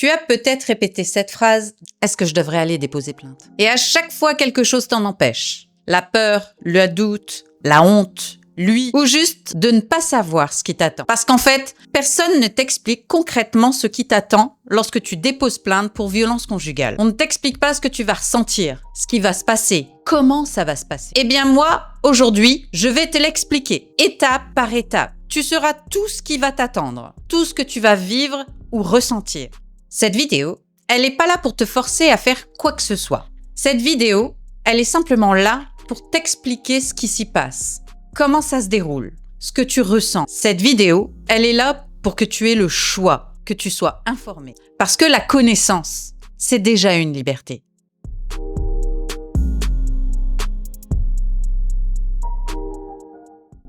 Tu as peut-être répété cette phrase « Est-ce que je devrais aller déposer plainte ?» Et à chaque fois, quelque chose t'en empêche. La peur, le doute, la honte, lui, ou juste de ne pas savoir ce qui t'attend. Parce qu'en fait, personne ne t'explique concrètement ce qui t'attend lorsque tu déposes plainte pour violence conjugale. On ne t'explique pas ce que tu vas ressentir, ce qui va se passer, comment ça va se passer. Eh bien moi, aujourd'hui, je vais te l'expliquer, étape par étape. Tu sauras tout ce qui va t'attendre, tout ce que tu vas vivre ou ressentir. Cette vidéo, elle n'est pas là pour te forcer à faire quoi que ce soit. Cette vidéo, elle est simplement là pour t'expliquer ce qui s'y passe, comment ça se déroule, ce que tu ressens. Cette vidéo, elle est là pour que tu aies le choix, que tu sois informé. Parce que la connaissance, c'est déjà une liberté.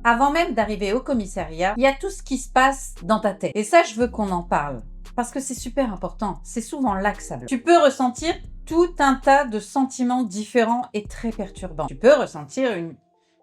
Avant même d'arriver au commissariat, il y a tout ce qui se passe dans ta tête. Et ça, je veux qu'on en parle. Parce que c'est super important. C'est souvent là que ça bloque. Tu peux ressentir tout un tas de sentiments différents et très perturbants. Tu peux ressentir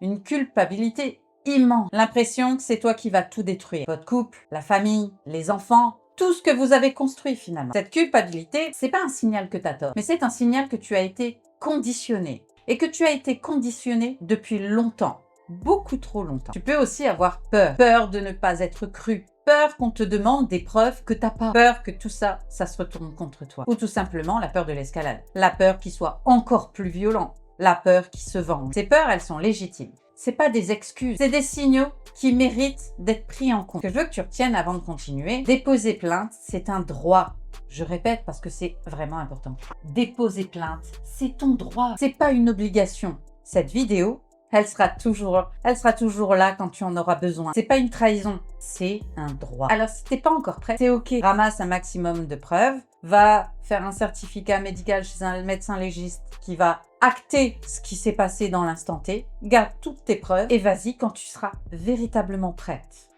une culpabilité immense. L'impression que c'est toi qui vas tout détruire. Votre couple, la famille, les enfants, tout ce que vous avez construit finalement. Cette culpabilité, c'est pas un signal que t'as tort, mais c'est un signal que tu as été conditionné. Et que tu as été conditionné depuis longtemps. Beaucoup trop longtemps. Tu peux aussi avoir peur. Peur de ne pas être cru. Peur qu'on te demande des preuves que t'as pas. Peur que tout ça, ça se retourne contre toi. Ou tout simplement la peur de l'escalade. La peur qu'il soit encore plus violent. La peur qui se venge. Ces peurs, elles sont légitimes. C'est pas des excuses. C'est des signaux qui méritent d'être pris en compte. Ce que je veux que tu retiennes avant de continuer, déposer plainte, c'est un droit. Je répète parce que c'est vraiment important. Déposer plainte, c'est ton droit. C'est pas une obligation. Cette vidéo, elle sera toujours là quand tu en auras besoin. C'est pas une trahison, c'est un droit. Alors si t'es pas encore prêt, c'est ok. Ramasse un maximum de preuves, va faire un certificat médical chez un médecin légiste qui va acter ce qui s'est passé dans l'instant T, garde toutes tes preuves et vas-y quand tu seras véritablement prête.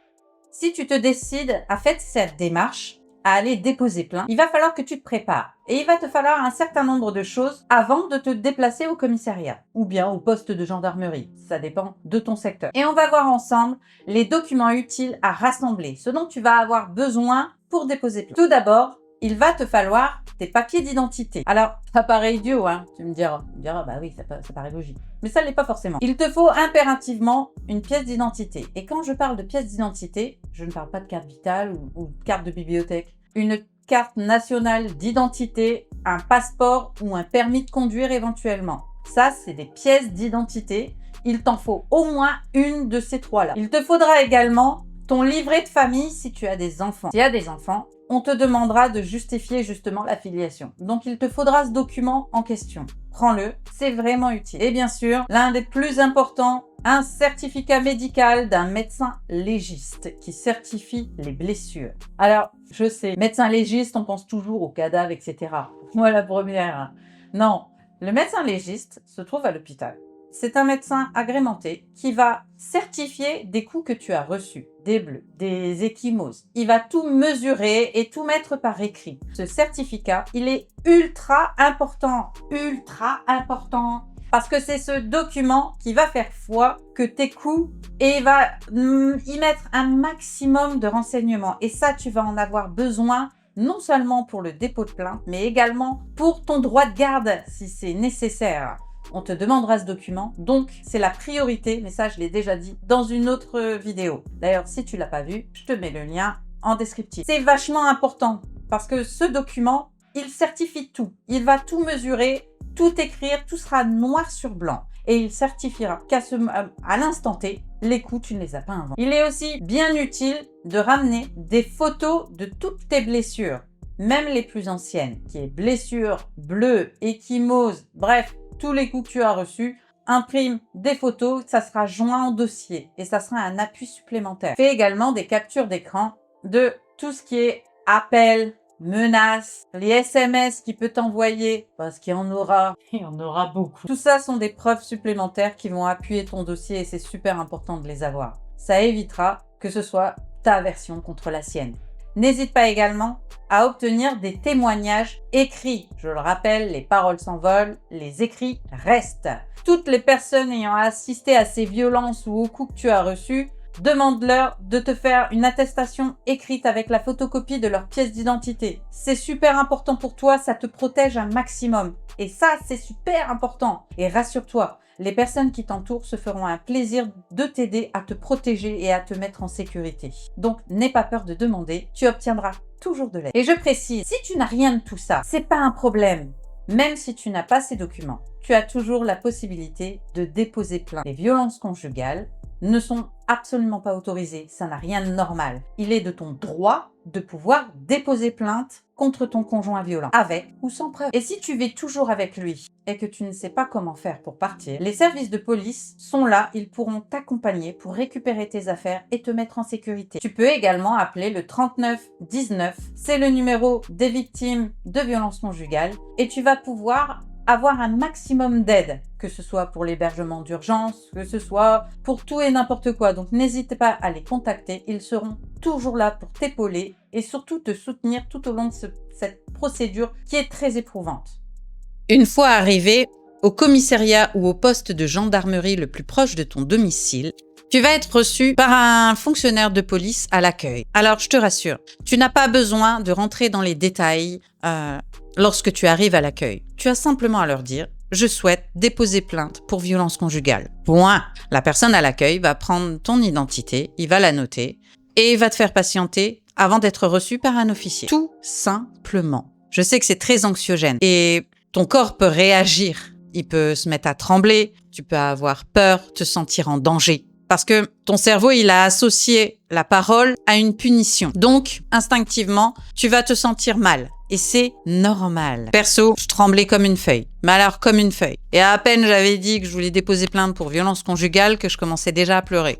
Si tu te décides à faire cette démarche, à aller déposer plainte, il va falloir que tu te prépares. Et il va te falloir un certain nombre de choses avant de te déplacer au commissariat ou bien au poste de gendarmerie. Ça dépend de ton secteur. Et on va voir ensemble les documents utiles à rassembler, ce dont tu vas avoir besoin pour déposer plainte. Tout d'abord, il va te falloir tes papiers d'identité. Alors, ça paraît idiot, hein. Tu me diras, bah oui, ça paraît logique. Mais ça ne l'est pas forcément. Il te faut impérativement une pièce d'identité. Et quand je parle de pièce d'identité, je ne parle pas de carte vitale ou de carte de bibliothèque. Une carte nationale d'identité, un passeport ou un permis de conduire éventuellement. Ça, c'est des pièces d'identité. Il t'en faut au moins une de ces trois-là. Il te faudra également ton livret de famille si tu as des enfants. S'il y a des enfants, on te demandera de justifier justement la filiation. Donc, il te faudra ce document en question. Prends-le, c'est vraiment utile. Et bien sûr, l'un des plus importants, un certificat médical d'un médecin légiste qui certifie les blessures. Alors, je sais, médecin légiste, on pense toujours aux cadavres, etc. Moi, la première. Non, le médecin légiste se trouve à l'hôpital. C'est un médecin agrémenté qui va certifier des coups que tu as reçus, des bleus, des ecchymoses. Il va tout mesurer et tout mettre par écrit. Ce certificat, il est ultra important, parce que c'est ce document qui va faire foi que tes coups et il va y mettre un maximum de renseignements. Et ça, tu vas en avoir besoin non seulement pour le dépôt de plainte, mais également pour ton droit de garde si c'est nécessaire. On te demandera ce document, donc c'est la priorité, mais ça je l'ai déjà dit dans une autre vidéo. D'ailleurs, si tu l'as pas vu, je te mets le lien en descriptif. C'est vachement important parce que ce document, il certifie tout. Il va tout mesurer, tout écrire, tout sera noir sur blanc. Et il certifiera qu'à l'instant T, les coups, tu ne les as pas inventés. Il est aussi bien utile de ramener des photos de toutes tes blessures, même les plus anciennes, qui est blessures, bleus, ecchymoses, bref, tous les coups que tu as reçus, imprime des photos, ça sera joint au dossier et ça sera un appui supplémentaire. Fais également des captures d'écran de tout ce qui est appel, menaces, les SMS qu'il peut t'envoyer, parce qu'il y en aura, il y en aura beaucoup. Tout ça sont des preuves supplémentaires qui vont appuyer ton dossier et c'est super important de les avoir. Ça évitera que ce soit ta version contre la sienne. N'hésite pas également à obtenir des témoignages écrits. Je le rappelle, les paroles s'envolent, les écrits restent. Toutes les personnes ayant assisté à ces violences ou aux coups que tu as reçus demande-leur de te faire une attestation écrite avec la photocopie de leur pièce d'identité. C'est super important pour toi, ça te protège un maximum. Et ça, c'est super important. Et rassure-toi, les personnes qui t'entourent se feront un plaisir de t'aider à te protéger et à te mettre en sécurité. Donc, n'aie pas peur de demander, tu obtiendras toujours de l'aide. Et je précise, si tu n'as rien de tout ça, c'est pas un problème. Même si tu n'as pas ces documents, tu as toujours la possibilité de déposer plainte. Les violences conjugales ne sont absolument pas autorisées, ça n'a rien de normal. Il est de ton droit de pouvoir déposer plainte contre ton conjoint violent, avec ou sans preuve. Et si tu vis toujours avec lui et que tu ne sais pas comment faire pour partir, les services de police sont là, ils pourront t'accompagner pour récupérer tes affaires et te mettre en sécurité. Tu peux également appeler le 3919, c'est le numéro des victimes de violences conjugales et tu vas pouvoir avoir un maximum d'aide, que ce soit pour l'hébergement d'urgence, que ce soit pour tout et n'importe quoi. Donc n'hésite pas à les contacter, ils seront toujours là pour t'épauler et surtout te soutenir tout au long de cette procédure qui est très éprouvante. Une fois arrivé au commissariat ou au poste de gendarmerie le plus proche de ton domicile, tu vas être reçu par un fonctionnaire de police à l'accueil. Alors, je te rassure, tu n'as pas besoin de rentrer dans les détails lorsque tu arrives à l'accueil. Tu as simplement à leur dire « Je souhaite déposer plainte pour violence conjugale ». Point. La personne à l'accueil va prendre ton identité, il va la noter et il va te faire patienter avant d'être reçu par un officier. Tout simplement. Je sais que c'est très anxiogène et ton corps peut réagir. Il peut se mettre à trembler, tu peux avoir peur, te sentir en danger. Parce que ton cerveau, il a associé la parole à une punition. Donc, instinctivement, tu vas te sentir mal. Et c'est normal. Perso, je tremblais comme une feuille. Mais alors, comme une feuille. Et à peine j'avais dit que je voulais déposer plainte pour violence conjugale que je commençais déjà à pleurer.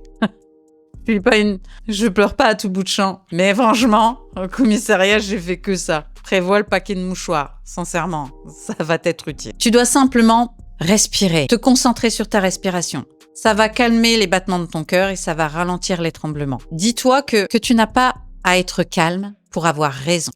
Je pleure pas à tout bout de champ. Mais franchement, au commissariat, j'ai fait que ça. Prévois le paquet de mouchoirs. Sincèrement, ça va t'être utile. Tu dois simplement respirer. Te concentrer sur ta respiration. Ça va calmer les battements de ton cœur et ça va ralentir les tremblements. Dis-toi que tu n'as pas à être calme pour avoir raison.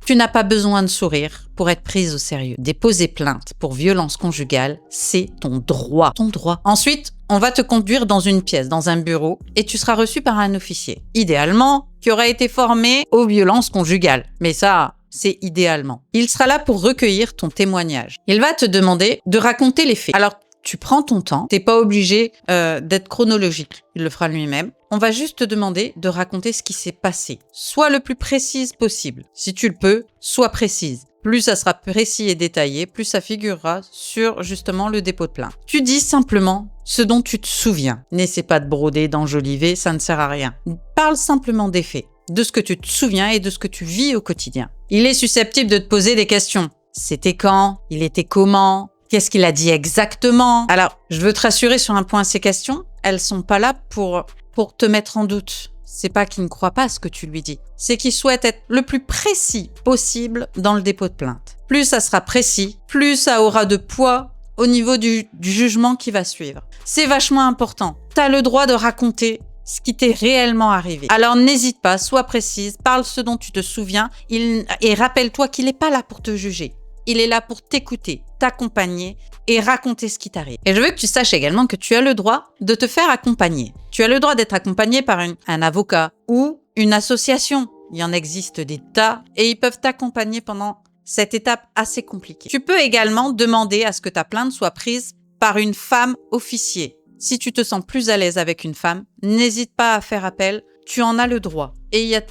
Tu n'as pas besoin de sourire pour être prise au sérieux. Déposer plainte pour violence conjugale, c'est ton droit. Ton droit. Ensuite, on va te conduire dans une pièce, dans un bureau, et tu seras reçu par un officier. Idéalement, qui aura été formé aux violences conjugales. Mais ça, c'est idéalement. Il sera là pour recueillir ton témoignage. Il va te demander de raconter les faits. Alors, tu prends ton temps, t'es pas obligé d'être chronologique, il le fera lui-même. On va juste te demander de raconter ce qui s'est passé. Sois le plus précise possible. Si tu le peux, sois précise. Plus ça sera précis et détaillé, plus ça figurera sur justement le dépôt de plainte. Tu dis simplement ce dont tu te souviens. N'essaie pas de broder, d'enjoliver, ça ne sert à rien. Parle simplement des faits, de ce que tu te souviens et de ce que tu vis au quotidien. Il est susceptible de te poser des questions. C'était quand? Il était comment? Qu'est-ce qu'il a dit exactement? Alors, je veux te rassurer sur un point, ces questions, elles sont pas là pour te mettre en doute. C'est pas qu'il ne croit pas à ce que tu lui dis. C'est qu'il souhaite être le plus précis possible dans le dépôt de plainte. Plus ça sera précis, plus ça aura de poids au niveau du jugement qui va suivre. C'est vachement important. Tu as le droit de raconter ce qui t'est réellement arrivé. Alors n'hésite pas, sois précise, parle ce dont tu te souviens et rappelle-toi qu'il n'est pas là pour te juger. Il est là pour t'écouter, t'accompagner et raconter ce qui t'arrive. Et je veux que tu saches également que tu as le droit de te faire accompagner. Tu as le droit d'être accompagné par un avocat ou une association. Il y en existe des tas et ils peuvent t'accompagner pendant cette étape assez compliquée. Tu peux également demander à ce que ta plainte soit prise par une femme officier. Si tu te sens plus à l'aise avec une femme, n'hésite pas à faire appel. Tu en as le droit. Et il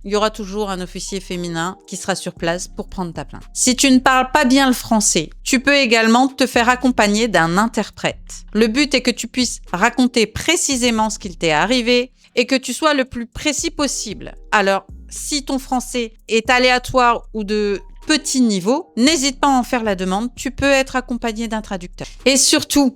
y aura toujours un officier féminin qui sera sur place pour prendre ta plainte. Si tu ne parles pas bien le français, tu peux également te faire accompagner d'un interprète. Le but est que tu puisses raconter précisément ce qu'il t'est arrivé et que tu sois le plus précis possible. Alors, si ton français est aléatoire ou de petit niveau, n'hésite pas à en faire la demande. Tu peux être accompagné d'un traducteur. Et surtout,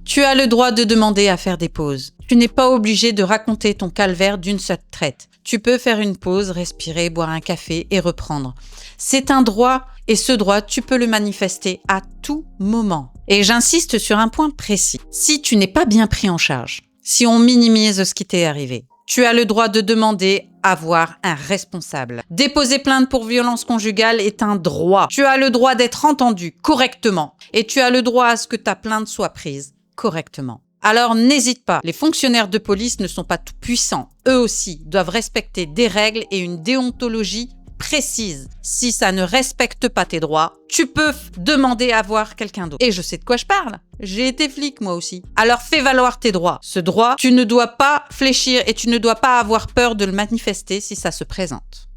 tu as le droit de demander à faire des pauses. Tu n'es pas obligé de raconter ton calvaire d'une seule traite. Tu peux faire une pause, respirer, boire un café et reprendre. C'est un droit et ce droit, tu peux le manifester à tout moment. Et j'insiste sur un point précis. Si tu n'es pas bien pris en charge, si on minimise ce qui t'est arrivé, tu as le droit de demander à voir un responsable. Déposer plainte pour violence conjugale est un droit. Tu as le droit d'être entendu correctement et tu as le droit à ce que ta plainte soit prise correctement. Alors n'hésite pas, les fonctionnaires de police ne sont pas tout puissants. Eux aussi doivent respecter des règles et une déontologie précise. Si ça ne respecte pas tes droits, tu peux demander à voir quelqu'un d'autre. Et je sais de quoi je parle. J'ai été flic moi aussi. Alors fais valoir tes droits. Ce droit, tu ne dois pas fléchir et tu ne dois pas avoir peur de le manifester si ça se présente.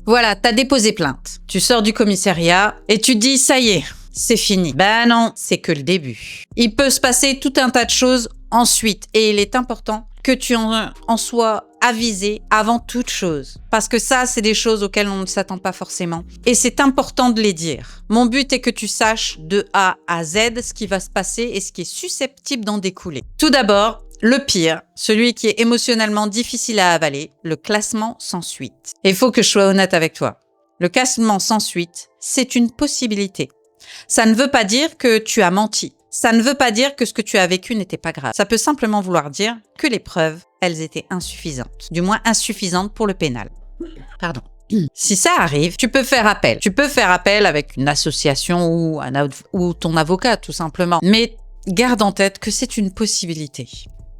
Voilà, t'as déposé plainte. Tu sors du commissariat et tu dis ça y est, c'est fini. Ben non, c'est que le début. Il peut se passer tout un tas de choses ensuite et il est important que tu en sois avisé avant toute chose. Parce que ça, c'est des choses auxquelles on ne s'attend pas forcément. Et c'est important de les dire. Mon but est que tu saches de A à Z ce qui va se passer et ce qui est susceptible d'en découler. Tout d'abord, le pire, celui qui est émotionnellement difficile à avaler, le classement sans suite. Et il faut que je sois honnête avec toi. Le classement sans suite, c'est une possibilité. Ça ne veut pas dire que tu as menti. Ça ne veut pas dire que ce que tu as vécu n'était pas grave. Ça peut simplement vouloir dire que les preuves, elles étaient insuffisantes. Du moins insuffisantes pour le pénal. Pardon. Si ça arrive, tu peux faire appel. Tu peux faire appel avec une association ou ton avocat, tout simplement. Mais garde en tête que c'est une possibilité.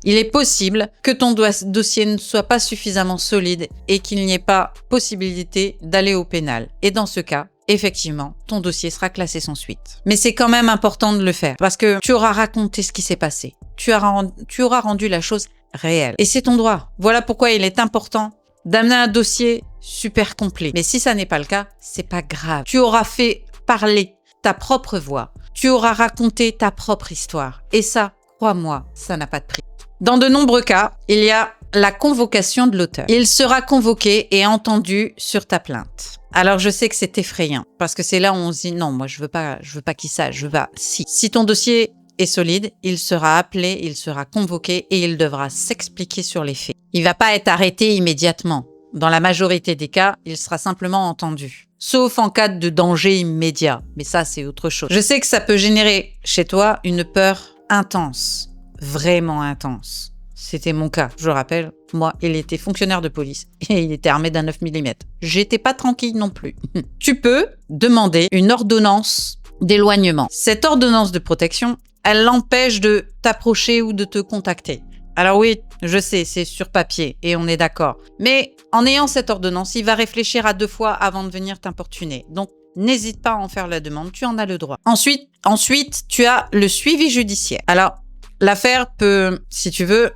Il est possible que ton dossier ne soit pas suffisamment solide et qu'il n'y ait pas possibilité d'aller au pénal. Et dans ce cas, effectivement, ton dossier sera classé sans suite. Mais c'est quand même important de le faire parce que tu auras raconté ce qui s'est passé. Tu auras rendu la chose réelle. Et c'est ton droit. Voilà pourquoi il est important d'amener un dossier super complet. Mais si ça n'est pas le cas, c'est pas grave. Tu auras fait parler ta propre voix. Tu auras raconté ta propre histoire. Et ça, crois-moi, ça n'a pas de prix. Dans de nombreux cas, il y a la convocation de l'auteur. Il sera convoqué et entendu sur ta plainte. Alors je sais que c'est effrayant parce que c'est là où on se dit non, moi je veux pas qu'il sache, je veux pas. Si ton dossier est solide, il sera appelé, il sera convoqué et il devra s'expliquer sur les faits. Il va pas être arrêté immédiatement. Dans la majorité des cas, il sera simplement entendu. Sauf en cas de danger immédiat. Mais ça, c'est autre chose. Je sais que ça peut générer chez toi une peur intense. Vraiment intense. C'était mon cas. Je rappelle, moi, il était fonctionnaire de police et il était armé d'un 9 mm. J'étais pas tranquille non plus. Tu peux demander une ordonnance d'éloignement. Cette ordonnance de protection, elle l'empêche de t'approcher ou de te contacter. Alors oui, je sais, c'est sur papier et on est d'accord. Mais en ayant cette ordonnance, il va réfléchir à 2 fois avant de venir t'importuner. Donc, n'hésite pas à en faire la demande, tu en as le droit. Ensuite, tu as le suivi judiciaire. Alors, l'affaire peut, si tu veux,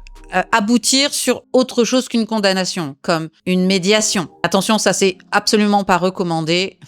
aboutir sur autre chose qu'une condamnation, comme une médiation. Attention, ça c'est absolument pas recommandé,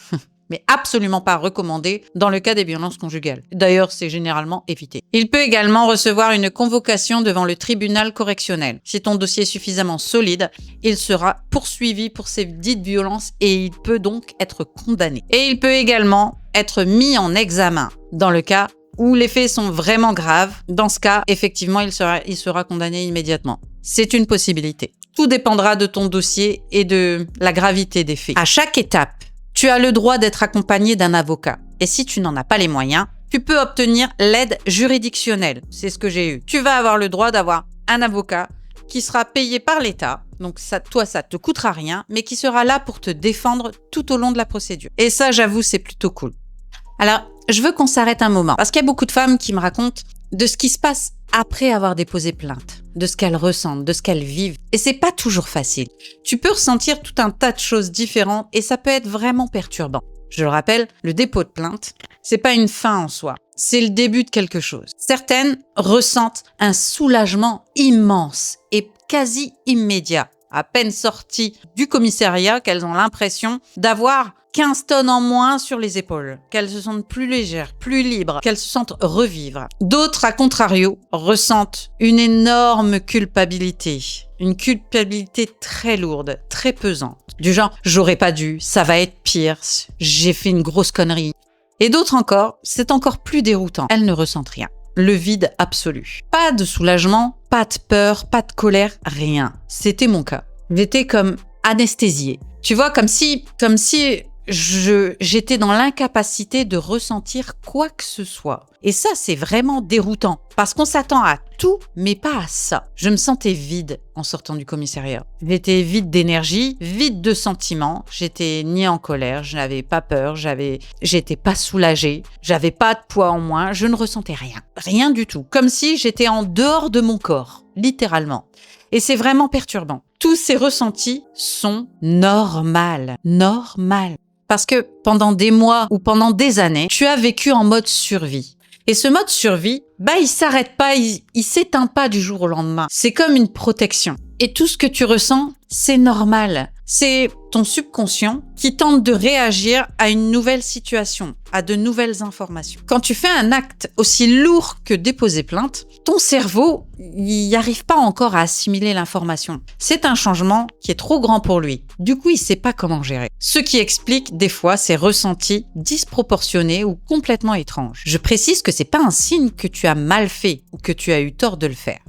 mais absolument pas recommandé dans le cas des violences conjugales. D'ailleurs, c'est généralement évité. Il peut également recevoir une convocation devant le tribunal correctionnel. Si ton dossier est suffisamment solide, il sera poursuivi pour ces dites violences et il peut donc être condamné. Et il peut également être mis en examen dans le cas où les faits sont vraiment graves. Dans ce cas, effectivement, il sera condamné immédiatement. C'est une possibilité. Tout dépendra de ton dossier et de la gravité des faits. À chaque étape, tu as le droit d'être accompagné d'un avocat. Et si tu n'en as pas les moyens, tu peux obtenir l'aide juridictionnelle. C'est ce que j'ai eu. Tu vas avoir le droit d'avoir un avocat qui sera payé par l'État. Donc ça te coûtera rien, mais qui sera là pour te défendre tout au long de la procédure. Et ça, j'avoue, c'est plutôt cool. Alors, je veux qu'on s'arrête un moment, parce qu'il y a beaucoup de femmes qui me racontent de ce qui se passe après avoir déposé plainte, de ce qu'elles ressentent, de ce qu'elles vivent. Et c'est pas toujours facile. Tu peux ressentir tout un tas de choses différentes et ça peut être vraiment perturbant. Je le rappelle, le dépôt de plainte, c'est pas une fin en soi. C'est le début de quelque chose. Certaines ressentent un soulagement immense et quasi immédiat. À peine sorties du commissariat, qu'elles ont l'impression d'avoir 15 tonnes en moins sur les épaules, qu'elles se sentent plus légères, plus libres, qu'elles se sentent revivre. D'autres, à contrario, ressentent une énorme culpabilité. Une culpabilité très lourde, très pesante. Du genre, j'aurais pas dû, ça va être pire, j'ai fait une grosse connerie. Et d'autres encore, c'est encore plus déroutant. Elles ne ressentent rien. Le vide absolu. Pas de soulagement, pas de peur, pas de colère, rien. C'était mon cas. J'étais comme anesthésiée. Tu vois, comme si j'étais dans l'incapacité de ressentir quoi que ce soit. Et ça, c'est vraiment déroutant parce qu'on s'attend à tout, mais pas à ça. Je me sentais vide en sortant du commissariat. J'étais vide d'énergie, vide de sentiments. J'étais ni en colère, je n'avais pas peur, j'étais pas soulagée, j'avais pas de poids en moins, je ne ressentais rien. Rien du tout. Comme si j'étais en dehors de mon corps, littéralement. Et c'est vraiment perturbant. Tous ces ressentis sont normaux. Parce que pendant des mois ou pendant des années, tu as vécu en mode survie. Et ce mode survie, il s'arrête pas, il s'éteint pas du jour au lendemain. C'est comme une protection. Et tout ce que tu ressens, c'est normal. C'est ton subconscient qui tente de réagir à une nouvelle situation, à de nouvelles informations. Quand tu fais un acte aussi lourd que déposer plainte, ton cerveau, il n'y arrive pas encore à assimiler l'information. C'est un changement qui est trop grand pour lui. Du coup, il sait pas comment gérer. Ce qui explique des fois ces ressentis disproportionnés ou complètement étranges. Je précise que c'est pas un signe que tu as mal fait ou que tu as eu tort de le faire.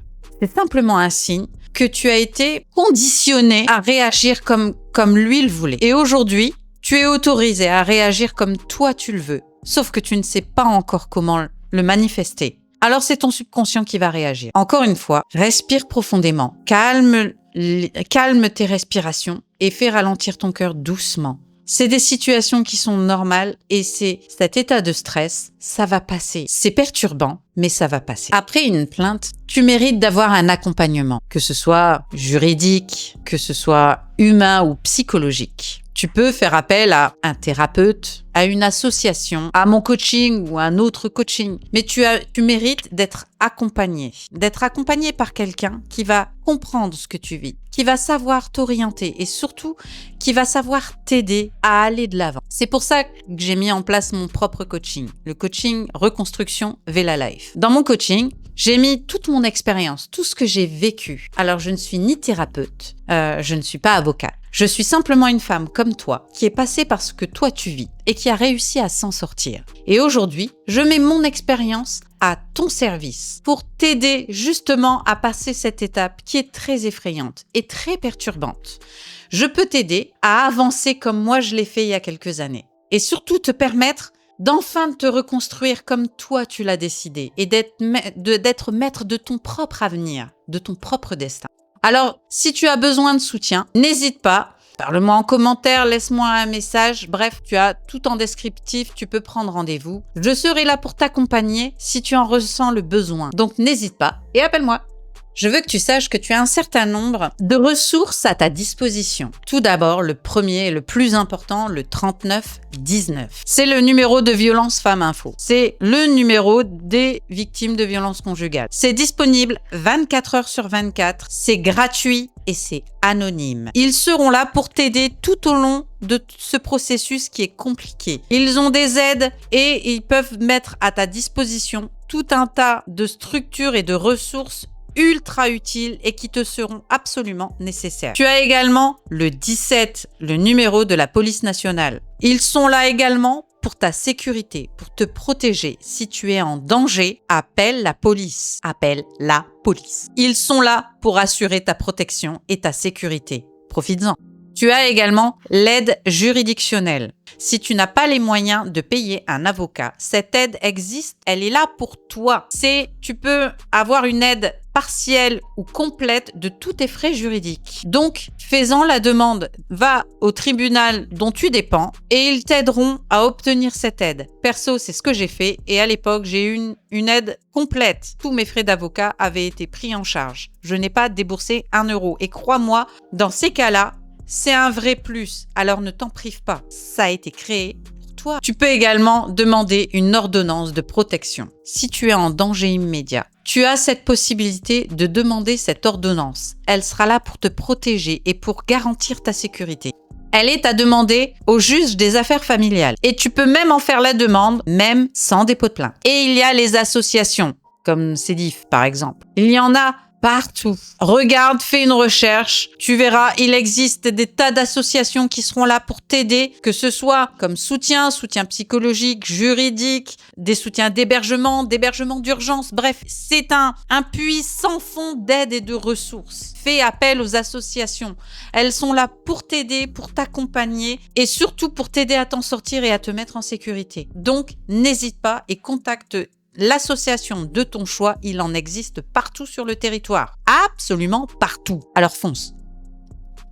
C'est simplement un signe que tu as été conditionné à réagir comme lui le voulait. Et aujourd'hui, tu es autorisé à réagir comme toi tu le veux. Sauf que tu ne sais pas encore comment le manifester. Alors c'est ton subconscient qui va réagir. Encore une fois, respire profondément. Calme tes respirations et fais ralentir ton cœur doucement. C'est des situations qui sont normales et c'est cet état de stress, ça va passer. C'est perturbant, mais ça va passer. Après une plainte, tu mérites d'avoir un accompagnement, que ce soit juridique, que ce soit humain ou psychologique. Tu peux faire appel à un thérapeute, à une association, à mon coaching ou à un autre coaching. Mais tu mérites d'être accompagné par quelqu'un qui va comprendre ce que tu vis, qui va savoir t'orienter et surtout qui va savoir t'aider à aller de l'avant. C'est pour ça que j'ai mis en place mon propre coaching, le coaching Reconstruction Vela Life. Dans mon coaching, j'ai mis toute mon expérience, tout ce que j'ai vécu. Alors, je ne suis ni thérapeute, je ne suis pas avocate. Je suis simplement une femme comme toi qui est passée par ce que toi tu vis et qui a réussi à s'en sortir. Et aujourd'hui, je mets mon expérience à ton service pour t'aider justement à passer cette étape qui est très effrayante et très perturbante. Je peux t'aider à avancer comme moi je l'ai fait il y a quelques années et surtout te permettre d'enfin te reconstruire comme toi tu l'as décidé et d'être maître de ton propre avenir, de ton propre destin. Alors, si tu as besoin de soutien, n'hésite pas, parle-moi en commentaire, laisse-moi un message, bref, tu as tout en descriptif, tu peux prendre rendez-vous. Je serai là pour t'accompagner si tu en ressens le besoin. Donc n'hésite pas et appelle-moi. Je veux que tu saches que tu as un certain nombre de ressources à ta disposition. Tout d'abord, le premier et le plus important, le 3919. C'est le numéro de Violence Femmes Info. C'est le numéro des victimes de violences conjugales. C'est disponible 24 heures sur 24. C'est gratuit et c'est anonyme. Ils seront là pour t'aider tout au long de ce processus qui est compliqué. Ils ont des aides et ils peuvent mettre à ta disposition tout un tas de structures et de ressources ultra utiles et qui te seront absolument nécessaires. Tu as également le 17, le numéro de la police nationale. Ils sont là également pour ta sécurité, pour te protéger. Si tu es en danger, appelle la police. Appelle la police. Ils sont là pour assurer ta protection et ta sécurité. Profites-en. Tu as également l'aide juridictionnelle. Si tu n'as pas les moyens de payer un avocat, cette aide existe, elle est là pour toi. Tu peux avoir une aide partielle ou complète de tous tes frais juridiques. Donc, fais-en la demande, va au tribunal dont tu dépends et ils t'aideront à obtenir cette aide. Perso, c'est ce que j'ai fait et à l'époque, j'ai eu une aide complète. Tous mes frais d'avocat avaient été pris en charge. Je n'ai pas déboursé 1 euro et crois-moi, dans ces cas-là, c'est un vrai plus, alors ne t'en prive pas. Ça a été créé pour toi. Tu peux également demander une ordonnance de protection. Si tu es en danger immédiat, tu as cette possibilité de demander cette ordonnance. Elle sera là pour te protéger et pour garantir ta sécurité. Elle est à demander au juge des affaires familiales. Et tu peux même en faire la demande, même sans dépôt de plainte. Et il y a les associations, comme CEDIF par exemple. Il y en a partout. Regarde, fais une recherche, tu verras, il existe des tas d'associations qui seront là pour t'aider, que ce soit comme soutien psychologique, juridique, des soutiens d'hébergement d'urgence, bref, c'est un puits sans fond d'aide et de ressources. Fais appel aux associations. Elles sont là pour t'aider, pour t'accompagner et surtout pour t'aider à t'en sortir et à te mettre en sécurité. Donc, n'hésite pas et contacte l'association de ton choix, il en existe partout sur le territoire. Absolument partout. Alors fonce.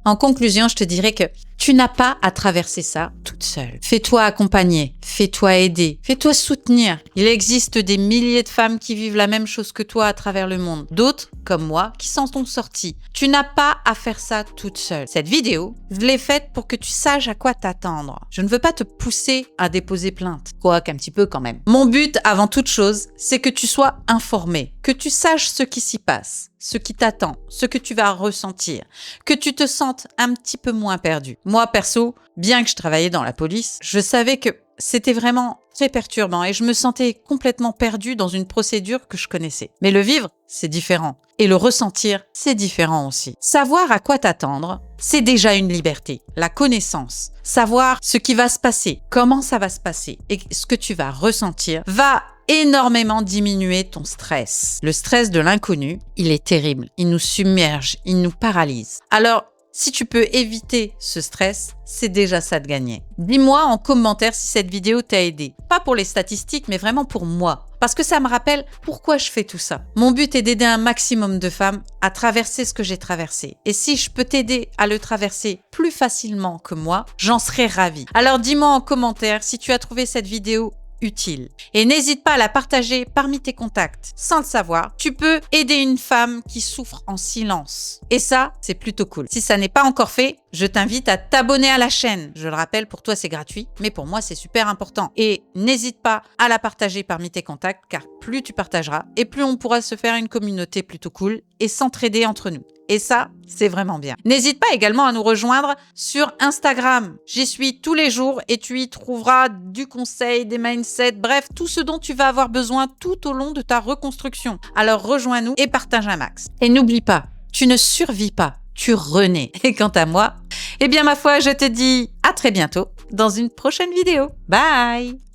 En conclusion, je te dirais que tu n'as pas à traverser ça toute seule. Fais-toi accompagner, fais-toi aider, fais-toi soutenir. Il existe des milliers de femmes qui vivent la même chose que toi à travers le monde. D'autres, comme moi, qui s'en sont sorties. Tu n'as pas à faire ça toute seule. Cette vidéo, je l'ai faite pour que tu saches à quoi t'attendre. Je ne veux pas te pousser à déposer plainte. Quoique un petit peu quand même. Mon but, avant toute chose, c'est que tu sois informé, que tu saches ce qui s'y passe, ce qui t'attend, ce que tu vas ressentir, que tu te sentes un petit peu moins perdu. Moi, perso, bien que je travaillais dans la police, je savais que c'était vraiment très perturbant et je me sentais complètement perdue dans une procédure que je connaissais. Mais le vivre, c'est différent. Et le ressentir, c'est différent aussi. Savoir à quoi t'attendre, c'est déjà une liberté. La connaissance, savoir ce qui va se passer, comment ça va se passer et ce que tu vas ressentir va énormément diminuer ton stress. Le stress de l'inconnu, il est terrible. Il nous submerge, il nous paralyse. Alors, si tu peux éviter ce stress, c'est déjà ça de gagner. Dis-moi en commentaire si cette vidéo t'a aidé. Pas pour les statistiques, mais vraiment pour moi. Parce que ça me rappelle pourquoi je fais tout ça. Mon but est d'aider un maximum de femmes à traverser ce que j'ai traversé. Et si je peux t'aider à le traverser plus facilement que moi, j'en serais ravie. Alors dis-moi en commentaire si tu as trouvé cette vidéo utile. Et n'hésite pas à la partager parmi tes contacts. Sans le savoir, tu peux aider une femme qui souffre en silence. Et ça, c'est plutôt cool. Si ça n'est pas encore fait, je t'invite à t'abonner à la chaîne. Je le rappelle, pour toi, c'est gratuit, mais pour moi, c'est super important. Et n'hésite pas à la partager parmi tes contacts, car plus tu partageras, et plus on pourra se faire une communauté plutôt cool et s'entraider entre nous. Et ça, c'est vraiment bien. N'hésite pas également à nous rejoindre sur Instagram. J'y suis tous les jours et tu y trouveras du conseil, des mindsets, bref, tout ce dont tu vas avoir besoin tout au long de ta reconstruction. Alors rejoins-nous et partage un max. Et n'oublie pas, tu ne survis pas, tu renais. Et quant à moi, eh bien ma foi, je te dis à très bientôt dans une prochaine vidéo. Bye!